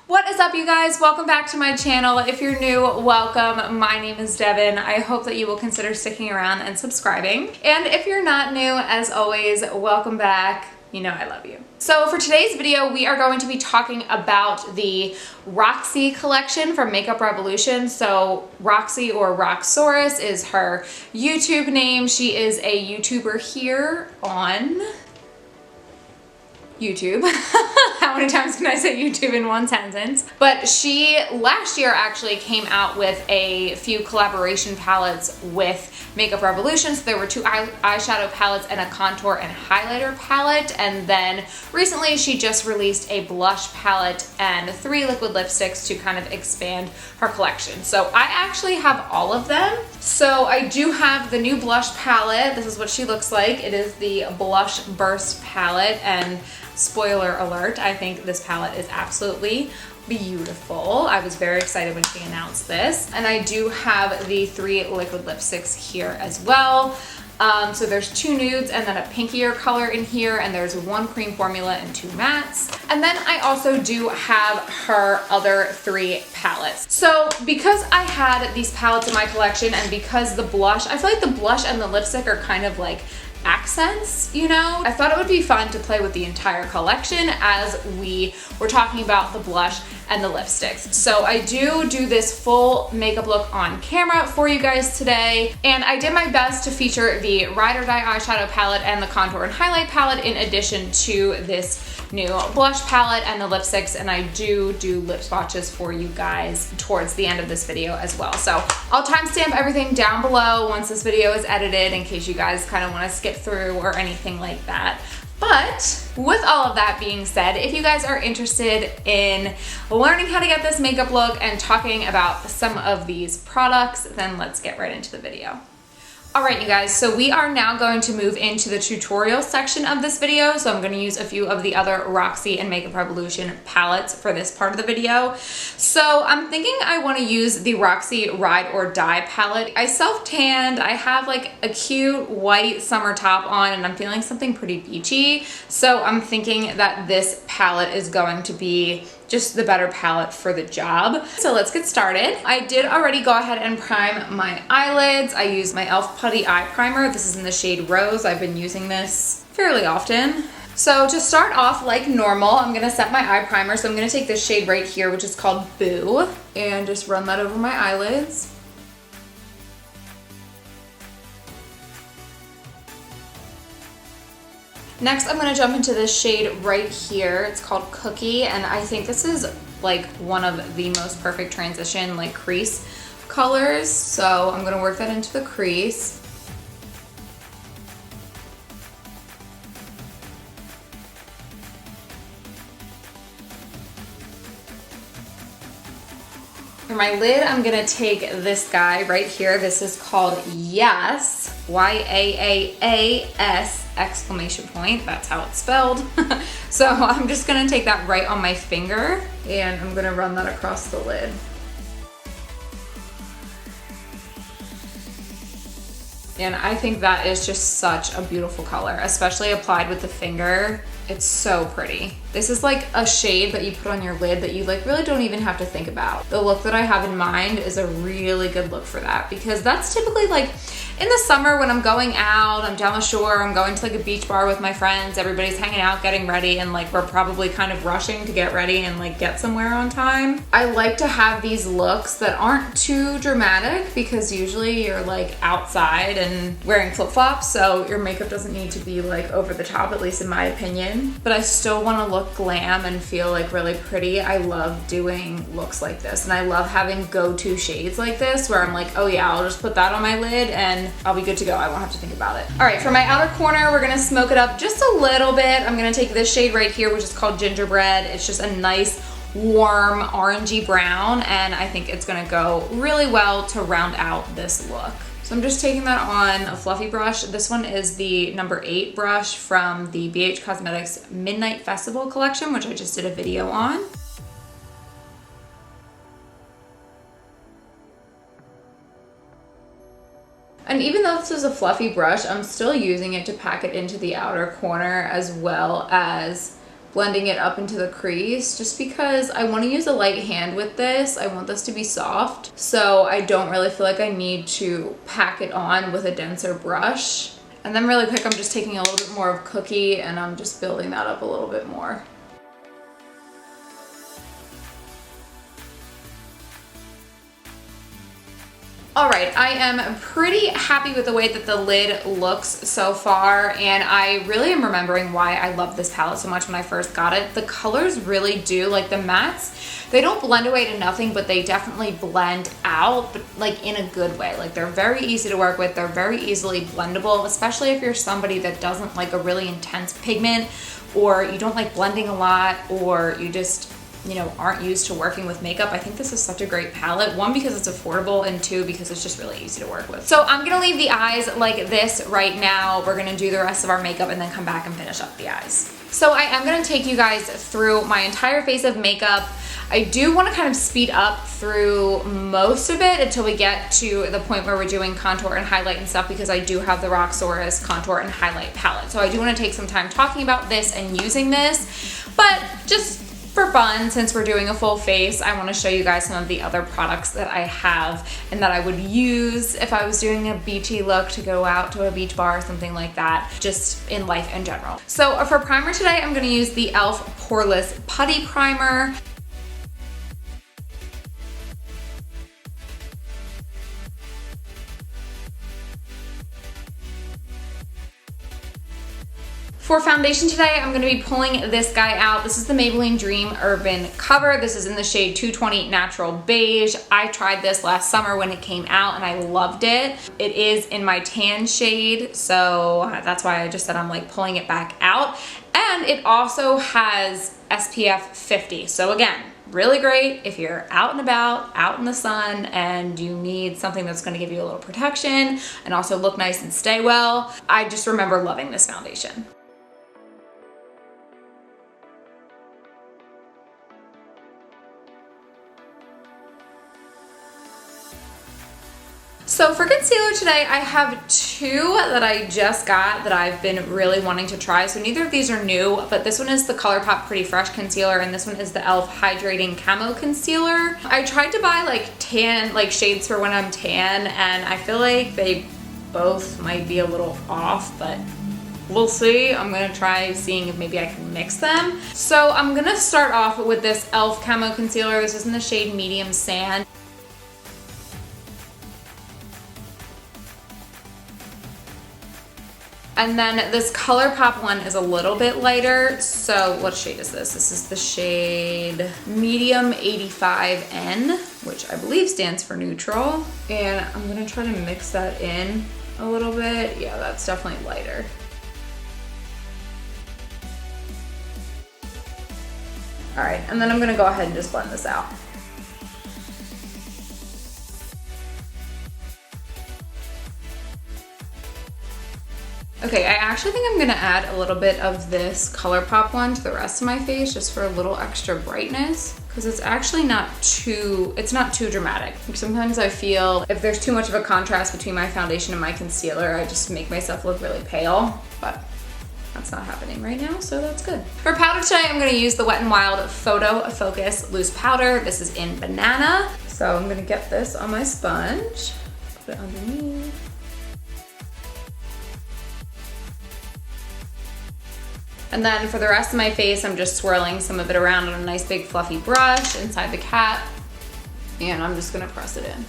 What is up, you guys? Welcome back to my channel. If you're new, welcome. My name is Devin. I hope that you will consider sticking around and subscribing. And if you're not new, as always, welcome back. You know I love you. So for today's video, we are going to be talking about the Roxi collection from Makeup Revolution. So Roxi, or Roxsaurus, is her YouTube name. She is a YouTuber here on YouTube. How many times can I say YouTube in one sentence? But she last year actually came out with a few collaboration palettes with Makeup Revolution. So there were two eyeshadow palettes and a contour and highlighter palette. And then recently she just released a blush palette and 3 liquid lipsticks to kind of expand her collection. So I actually have all of them. So I do have the new blush palette. This is what she looks like. It is the Blush Burst palette, and spoiler alert, I think this palette is absolutely beautiful. I was very excited when she announced this. And I do have the 3 liquid lipsticks here as well. So there's 2 nudes and then a pinkier color in here, and there's 1 cream formula and 2 mattes. And then I also do have her other 3 palettes. So because I had these palettes in my collection, and because the blush, I feel like the blush and the lipstick are kind of like accents, you know? I thought it would be fun to play with the entire collection as we were talking about the blush and the lipsticks. So I do this full makeup look on camera for you guys today, and I did my best to feature the Ride or Die eyeshadow palette and the contour and highlight palette in addition to this new blush palette and the lipsticks, and I do lip swatches for you guys towards the end of this video as well. So I'll timestamp everything down below once this video is edited in case you guys kind of want to skip through or anything like that. But with all of that being said, if you guys are interested in learning how to get this makeup look and talking about some of these products, then let's get right into the video. Alright, you guys, so we are now going to move into the tutorial section of this video. So I'm going to use a few of the other Roxi and Makeup Revolution palettes for this part of the video. So I'm thinking I want to use the Roxi Ride or Die palette. I self-tanned, I have like a cute white summer top on, and I'm feeling something pretty beachy. So I'm thinking that this palette is going to be just the better palette for the job. So let's get started. I did already go ahead and prime my eyelids. I used my e.l.f. Putty Eye Primer. This is in the shade Rose. I've been using this fairly often. So to start off like normal, I'm gonna set my eye primer. So I'm gonna take this shade right here, which is called Boo, and just run that over my eyelids. Next, I'm gonna jump into this shade right here. It's called Cookie, and I think this is like one of the most perfect transition, like crease colors. So I'm gonna work that into the crease. For my lid, I'm gonna take this guy right here. This is called Yes, Y-A-A-A-S exclamation point. That's how it's spelled. So I'm just gonna take that right on my finger, and I'm gonna run that across the lid. And I think that is just such a beautiful color, especially applied with the finger. It's so pretty. This is like a shade that you put on your lid that you like really don't even have to think about. The look that I have in mind is a really good look for that, because that's typically like in the summer when I'm going out, I'm down the shore, I'm going to like a beach bar with my friends, everybody's hanging out, getting ready, and like we're probably kind of rushing to get ready and like get somewhere on time. I like to have these looks that aren't too dramatic, because usually you're like outside and wearing flip-flops, so your makeup doesn't need to be like over the top, at least in my opinion. But I still want to look glam and feel like really pretty. I love doing looks like this, and I love having go-to shades like this where I'm like, oh yeah, I'll just put that on my lid and I'll be good to go. I won't have to think about it. All right, for my outer corner, we're gonna smoke it up just a little bit. I'm gonna take this shade right here, which is called Gingerbread. It's just a nice, warm, orangey brown, and I think it's gonna go really well to round out this look. So I'm just taking that on a fluffy brush. This one is the number 8 brush from the BH Cosmetics Midnight Festival collection, which I just did a video on. And even though this is a fluffy brush, I'm still using it to pack it into the outer corner as well as blending it up into the crease just because I want to use a light hand with this. I want this to be soft, so I don't really feel like I need to pack it on with a denser brush. And then really quick, I'm just taking a little bit more of Cookie and I'm just building that up a little bit more. All right, I am pretty happy with the way that the lid looks so far, and I really am remembering why I love this palette so much when I first got it. The colors really do, like the mattes, they don't blend away to nothing, but they definitely blend out, but like in a good way. Like they're very easy to work with, they're very easily blendable, especially if you're somebody that doesn't like a really intense pigment, or you don't like blending a lot, or you just, you know, aren't used to working with makeup. I think this is such a great palette. One, because it's affordable, and two, because it's just really easy to work with. So I'm gonna leave the eyes like this right now. We're gonna do the rest of our makeup and then come back and finish up the eyes. So I am gonna take you guys through my entire face of makeup. I do want to kind of speed up through most of it until we get to the point where we're doing contour and highlight and stuff, because I do have the Roxi Contour and Highlight palette. So I do want to take some time talking about this and using this, but just for fun, since we're doing a full face, I want to show you guys some of the other products that I have and that I would use if I was doing a beachy look to go out to a beach bar or something like that, just in life in general. So for primer today, I'm going to use the e.l.f. Poreless Putty Primer. For foundation today, I'm gonna be pulling this guy out. This is the Maybelline Dream Urban Cover. This is in the shade 220 Natural Beige. I tried this last summer when it came out and I loved it. It is in my tan shade, so that's why I just said I'm like pulling it back out. And it also has SPF 50. So again, really great if you're out and about, out in the sun, and you need something that's gonna give you a little protection and also look nice and stay well. I just remember loving this foundation. So for concealer today, I have two that I just got that I've been really wanting to try. So neither of these are new, but this one is the ColourPop Pretty Fresh Concealer, and this one is the e.l.f. Hydrating Camo Concealer. I tried to buy like tan, like shades for when I'm tan, and I feel like they both might be a little off, but we'll see. I'm gonna try seeing if maybe I can mix them. So I'm gonna start off with this e.l.f. Camo Concealer. This is in the shade Medium Sand. And then this ColourPop one is a little bit lighter. So what shade is this? This is the shade Medium 85N, which I believe stands for neutral. And I'm gonna try to mix that in a little bit. Yeah, that's definitely lighter. All right, and then I'm gonna go ahead and just blend this out. Okay, I actually think I'm gonna add a little bit of this ColourPop one to the rest of my face just for a little extra brightness, because it's actually not too dramatic. Like sometimes I feel if there's too much of a contrast between my foundation and my concealer, I just make myself look really pale, but that's not happening right now, so that's good. For powder today, I'm gonna use the Wet n Wild Photo Focus Loose Powder. This is in Banana. So I'm gonna get this on my sponge, put it underneath. And then for the rest of my face, I'm just swirling some of it around on a nice big fluffy brush inside the cap, and I'm just gonna press it in.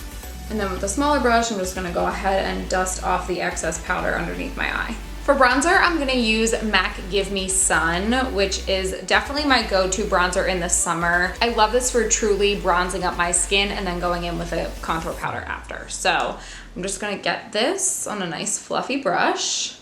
And then with a smaller brush, I'm just gonna go ahead and dust off the excess powder underneath my eye. For bronzer, I'm gonna use MAC Give Me Sun, which is definitely my go-to bronzer in the summer. I love this for truly bronzing up my skin and then going in with a contour powder after. So I'm just gonna get this on a nice fluffy brush.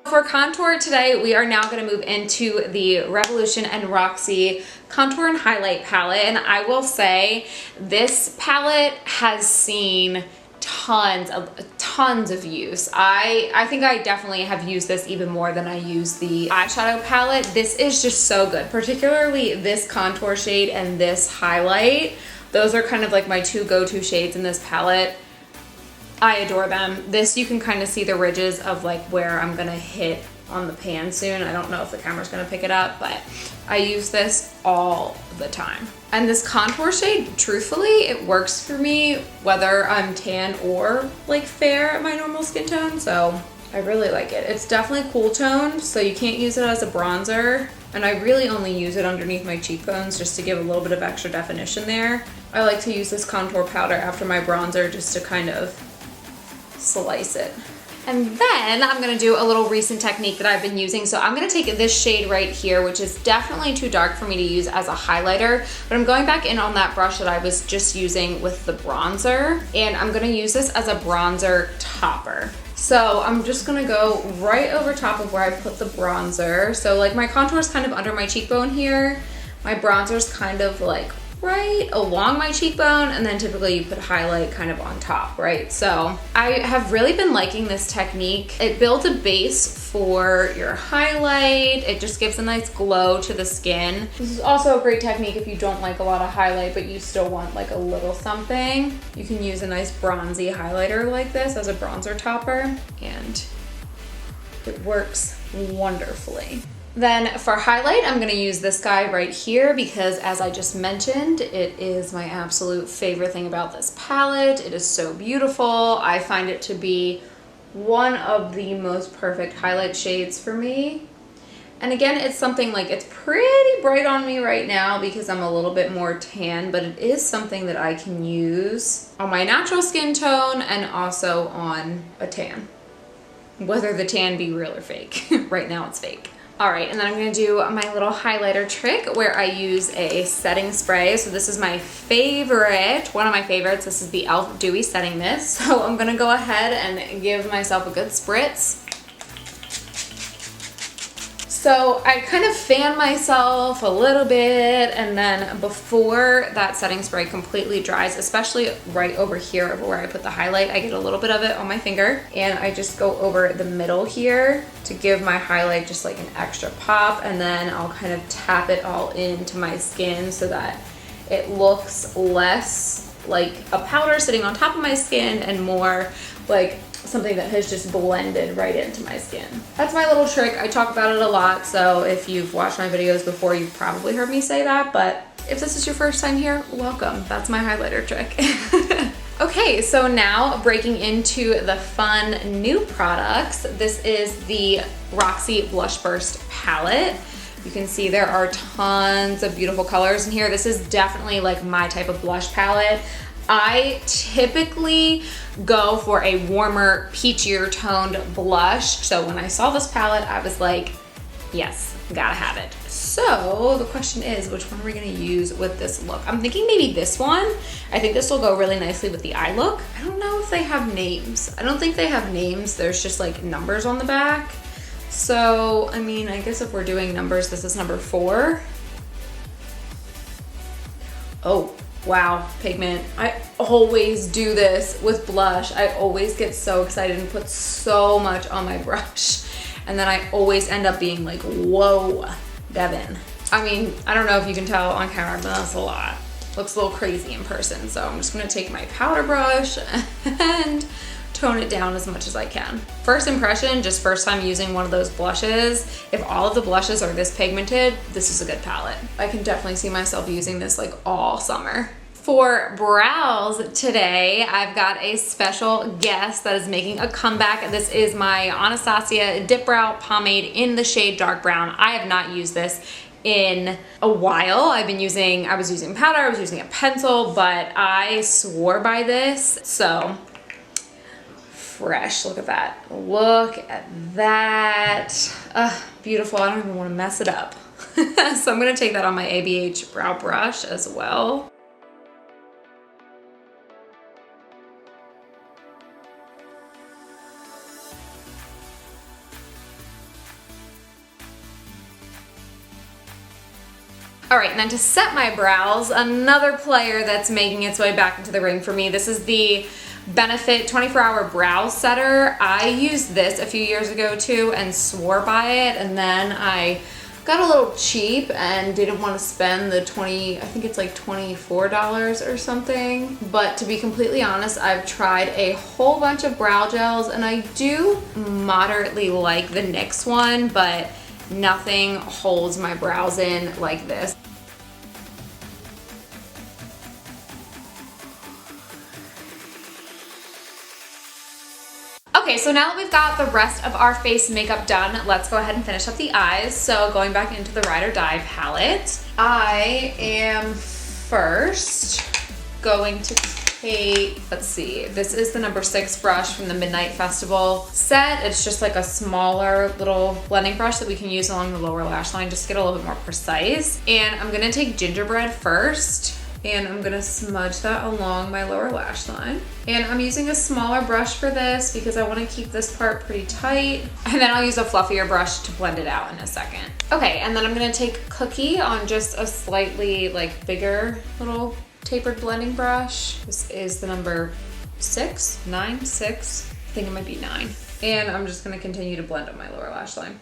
For contour today, we are now going to move into the Revolution and Roxi Contour and Highlight palette. And I will say this palette has seen tons tons of use. I think I definitely have used this even more than I use the eyeshadow palette. This is just so good, particularly this contour shade and this highlight. Those are kind of like my two go-to shades in this palette. I adore them. This, you can kind of see the ridges of like where I'm gonna hit on the pan soon. I don't know if the camera's gonna pick it up, but I use this all the time. And this contour shade, truthfully, it works for me whether I'm tan or like fair at my normal skin tone, so I really like it. It's definitely cool toned, so you can't use it as a bronzer, and I really only use it underneath my cheekbones just to give a little bit of extra definition there. I like to use this contour powder after my bronzer just to kind of slice it. And then I'm gonna do a little recent technique that I've been using. So I'm gonna take this shade right here, which is definitely too dark for me to use as a highlighter, but I'm going back in on that brush that I was just using with the bronzer, and I'm gonna use this as a bronzer topper. So I'm just gonna go right over top of where I put the bronzer. So like my contour is kind of under my cheekbone here. My bronzer's kind of like right along my cheekbone, and then typically you put highlight kind of on top, right? So I have really been liking this technique. It builds a base for your highlight. It just gives a nice glow to the skin. This is also a great technique if you don't like a lot of highlight, but you still want like a little something. You can use a nice bronzy highlighter like this as a bronzer topper, and it works wonderfully. Then for highlight, I'm gonna use this guy right here because, as I just mentioned, it is my absolute favorite thing about this palette. It is so beautiful. I find it to be one of the most perfect highlight shades for me. And again, it's something like, it's pretty bright on me right now because I'm a little bit more tan, but it is something that I can use on my natural skin tone and also on a tan, whether the tan be real or fake. Right now it's fake. All right, and then I'm gonna do my little highlighter trick where I use a setting spray. So this is my favorite, one of my favorites. This is the e.l.f. Dewy Setting Mist. So I'm gonna go ahead and give myself a good spritz. So I kind of fan myself a little bit, and then before that setting spray completely dries, especially right over here where I put the highlight, I get a little bit of it on my finger, and I just go over the middle here to give my highlight just like an extra pop, and then I'll kind of tap it all into my skin so that it looks less like a powder sitting on top of my skin and more like something that has just blended right into my skin. That's my little trick. I talk about it a lot, so if you've watched my videos before, you've probably heard me say that, but if this is your first time here, welcome. That's my highlighter trick. Okay, so now breaking into the fun new products. This is the Roxi Blush Burst palette. You can see there are tons of beautiful colors in here. This is definitely like my type of blush palette. I typically go for a warmer, peachier toned blush. So when I saw this palette, I was like, yes, gotta have it. So the question is, which one are we gonna use with this look? I'm thinking maybe this one. I think this will go really nicely with the eye look. I don't know if they have names. I don't think they have names. There's just like numbers on the back. So, I mean, I guess if we're doing numbers, this is number 4. Oh. Wow, pigment. I always do this with blush. I always get so excited and put so much on my brush. And then I always end up being like, whoa, Devin. I mean, I don't know if you can tell on camera, but that's a lot. Looks a little crazy in person. So I'm just gonna take my powder brush and tone it down as much as I can. First impression, just first time using one of those blushes, if all of the blushes are this pigmented, this is a good palette. I can definitely see myself using this like all summer. For brows today, I've got a special guest that is making a comeback. This is my Anastasia Dip Brow Pomade in the shade Dark Brown. I have not used this in a while. I was using powder, I was using a pencil, but I swore by this. So fresh, look at that. Look at that. Beautiful, I don't even want to mess it up. So I'm gonna take that on my ABH brow brush as well. All right, and then to set my brows, another player that's making its way back into the ring for me. This is the Benefit 24-hour brow setter. I used this a few years ago too and swore by it, and then I got a little cheap and didn't want to spend the I think it's like $24 or something. But to be completely honest, I've tried a whole bunch of brow gels and I do moderately like the NYX one, but nothing holds my brows in like this. Okay, so now that we've got the rest of our face makeup done, let's go ahead and finish up the eyes. So going back into the Ride or Die palette, I am first going to take, let's see, this is the number 6 brush from the Midnight Festival set. It's just like a smaller little blending brush that we can use along the lower lash line just to get a little bit more precise. And I'm gonna take Gingerbread first, and I'm gonna smudge that along my lower lash line. And I'm using a smaller brush for this because I wanna keep this part pretty tight. And then I'll use a fluffier brush to blend it out in a second. Okay, and then I'm gonna take Cookie on just a slightly like bigger little tapered blending brush. This is the number 6, 9, 6. I think it might be 9. And I'm just gonna continue to blend up my lower lash line.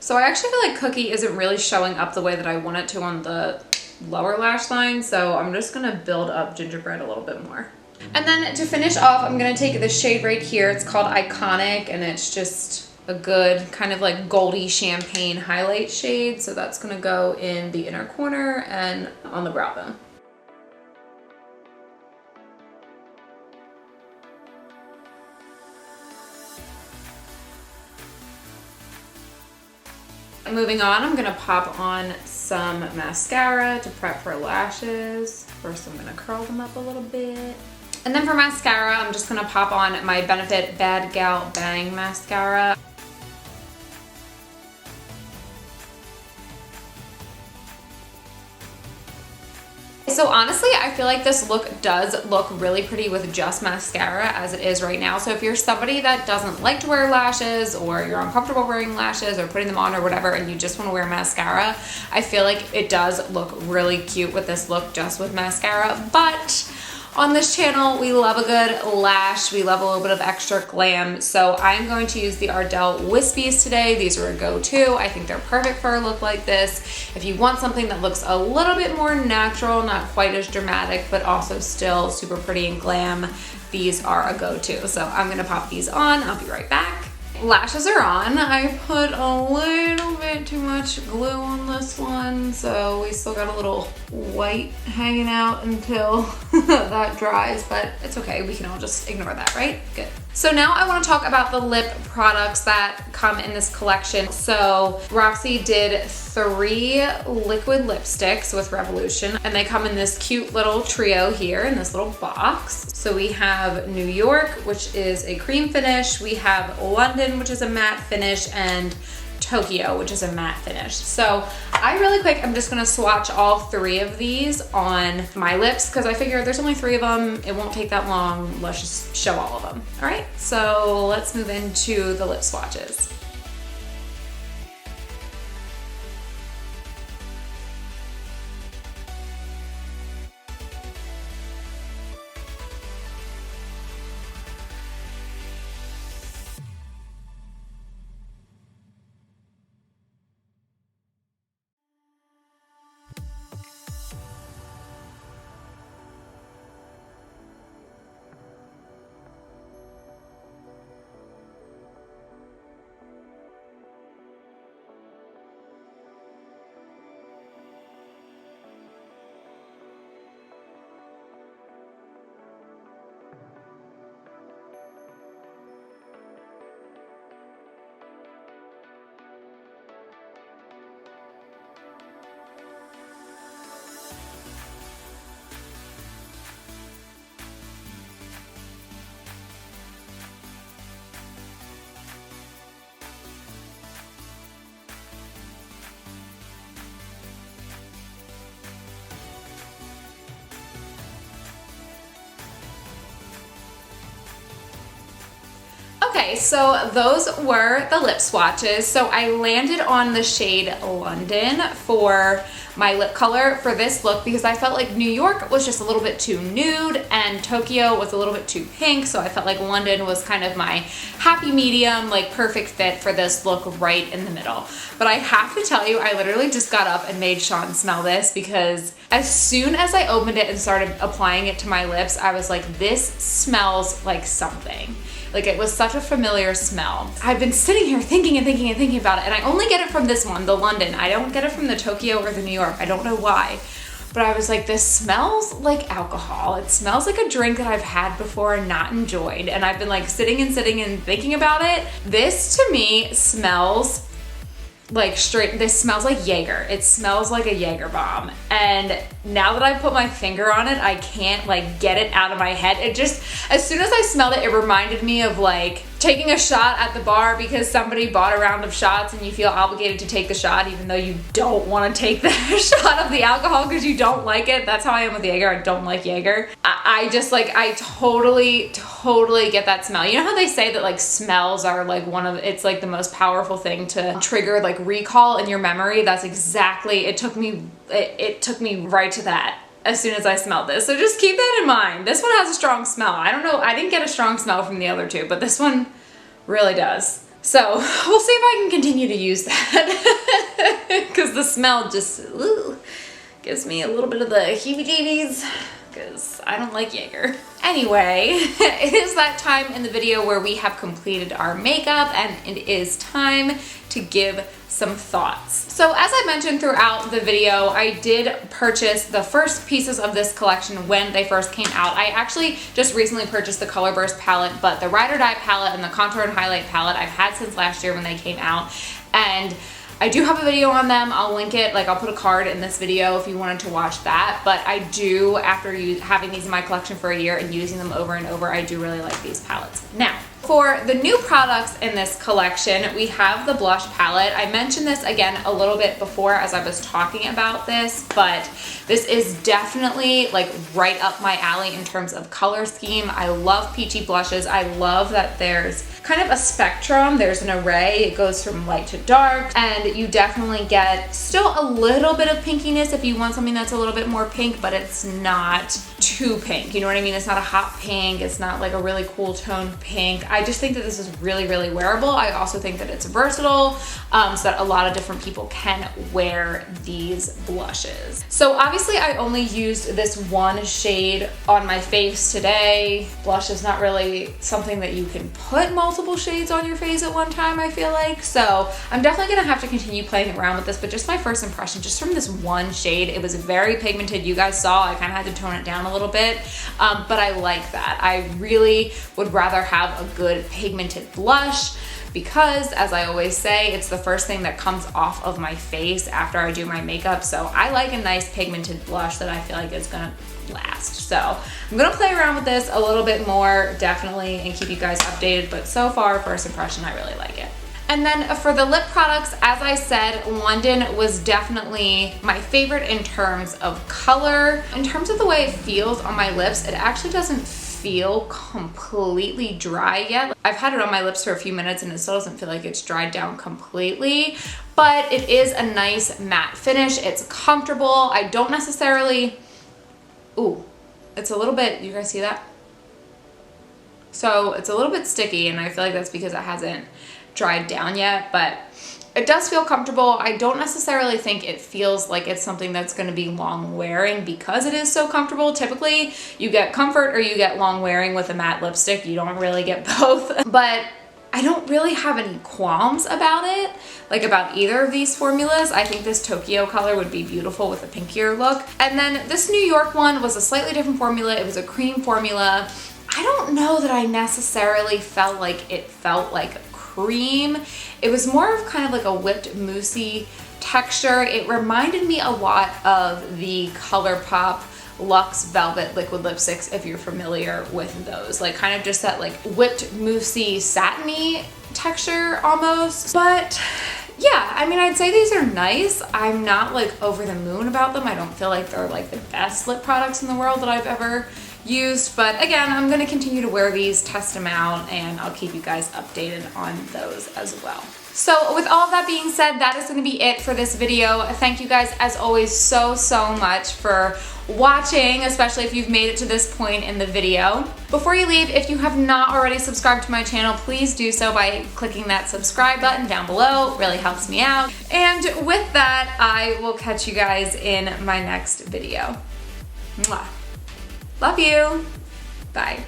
So I actually feel like Cookie isn't really showing up the way that I want it to on the lower lash line, so I'm just gonna build up Gingerbread a little bit more. And then to finish off, I'm gonna take this shade right here. It's called Iconic, and it's just a good kind of like goldy champagne highlight shade. So that's gonna go in the inner corner and on the brow bone. Moving on, I'm gonna pop on some mascara to prep for lashes. First, I'm gonna curl them up a little bit. And then for mascara, I'm just gonna pop on my Benefit Bad Gal Bang mascara. So honestly, I feel like this look does look really pretty with just mascara as it is right now. So if you're somebody that doesn't like to wear lashes, or you're uncomfortable wearing lashes or putting them on or whatever, and you just want to wear mascara, I feel like it does look really cute with this look just with mascara. But on this channel, we love a good lash. We love a little bit of extra glam. So I'm going to use the Ardell Wispies today. These are a go-to. I think they're perfect for a look like this. If you want something that looks a little bit more natural, not quite as dramatic, but also still super pretty and glam, these are a go-to. So I'm gonna pop these on. I'll be right back. Lashes are on. I put a little bit too much glue on this one, so we still got a little white hanging out until that dries, but it's okay. We can all just ignore that, right? Good. So now I want to talk about the lip products that come in this collection. So Roxi did 3 liquid lipsticks with Revolution, and they come in this cute little trio here in this little box. So we have New York, which is a cream finish. We have London, which is a matte finish, and Tokyo, which is a matte finish. So I'm just gonna swatch all 3 of these on my lips because I figure there's only 3 of them. It won't take that long. Let's just show all of them. All right, so let's move into the lip swatches. Okay, so those were the lip swatches. So I landed on the shade London for my lip color for this look because I felt like New York was just a little bit too nude and Tokyo was a little bit too pink, so I felt like London was kind of my happy medium, like perfect fit for this look right in the middle. But I have to tell you, I literally just got up and made Sean smell this because as soon as I opened it and started applying it to my lips, I was like, this smells like something. Like, it was such a familiar smell. I've been sitting here thinking and thinking and thinking about it, and I only get it from this one, the London. I don't get it from the Tokyo or the New York. I don't know why. But I was like, this smells like alcohol. It smells like a drink that I've had before and not enjoyed. And I've been like sitting and thinking about it. This to me smells like this smells like Jaeger. It smells like a Jaeger bomb. And now that I put my finger on it, I can't like get it out of my head. It just, as soon as I smelled it, it reminded me of like taking a shot at the bar because somebody bought a round of shots and you feel obligated to take the shot even though you don't want to take the shot of the alcohol because you don't like it. That's how I am with Jaeger. I don't like Jaeger. I just like, I totally get that smell. You know how they say that like smells are like it's like the most powerful thing to trigger like recall in your memory? That's exactly, it took me right to that as soon as I smelled this. So just keep that in mind. This one has a strong smell. I don't know, I didn't get a strong smell from the other two, but this one really does. So we'll see if I can continue to use that because the smell just gives me a little bit of the heebie-jeebies because I don't like Jaeger. Anyway, it is that time in the video where we have completed our makeup and it is time to give some thoughts. So as I mentioned throughout the video, I did purchase the first pieces of this collection when they first came out. I actually just recently purchased the Color Burst palette, but the Ride or Die palette and the Contour and Highlight palette I've had since last year when they came out. And I do have a video on them. I'll link it, like I'll put a card in this video if you wanted to watch that. But I do, after having these in my collection for a year and using them over and over, I do really like these palettes. Now, for the new products in this collection, we have the blush palette. I mentioned this again a little bit before as I was talking about this, but this is definitely like right up my alley in terms of color scheme. I love peachy blushes. I love that there's kind of a spectrum. There's an array. It goes from light to dark, and you definitely get still a little bit of pinkiness if you want something that's a little bit more pink, but it's not too pink. You know what I mean? It's not a hot pink. It's not like a really cool toned pink. I just think that this is really, really wearable. I also think that it's versatile, so that a lot of different people can wear these blushes. So obviously I only used this one shade on my face today. Blush is not really something that you can put multiple shades on your face at one time, I feel like. So I'm definitely gonna have to continue playing around with this, but just my first impression, just from this one shade, it was very pigmented. You guys saw, I kind of had to tone it down a little bit, but I like that. I really would rather have a good pigmented blush because, as I always say, it's the first thing that comes off of my face after I do my makeup. So I like a nice pigmented blush that I feel like is gonna last. So I'm gonna play around with this a little bit more, definitely, and keep you guys updated, but so far, first impression, I really like it. And then for the lip products, as I said, London was definitely my favorite in terms of color. In terms of the way it feels on my lips, it actually doesn't feel completely dry yet. I've had it on my lips for a few minutes and it still doesn't feel like it's dried down completely, but it is a nice matte finish. It's comfortable. I don't necessarily, ooh, it's a little bit, you guys see that? So it's a little bit sticky and I feel like that's because it hasn't dried down yet, but it does feel comfortable. I don't necessarily think it feels like it's something that's going to be long wearing because it is so comfortable. Typically you get comfort or you get long wearing with a matte lipstick. You don't really get both, but I don't really have any qualms about it, like about either of these formulas. I think this Tokyo color would be beautiful with a pinkier look. And then this New York one was a slightly different formula. It was a cream formula. I don't know that I necessarily felt like it felt like cream. It was more of kind of like a whipped moussey texture. It reminded me a lot of the ColourPop Luxe Velvet liquid lipsticks, if you're familiar with those. Like kind of just that like whipped moussey satiny texture almost. But yeah, I mean, I'd say these are nice. I'm not like over the moon about them. I don't feel like they're like the best lip products in the world that I've ever used, but again, I'm gonna continue to wear these, test them out, and I'll keep you guys updated on those as well. So with all of that being said, that is gonna be it for this video. Thank you guys as always so much for watching, especially if you've made it to this point in the video. Before you leave, if you have not already subscribed to my channel, please do so by clicking that subscribe button down below. It really helps me out. And with that, I will catch you guys in my next video. Mwah. Love you. Bye.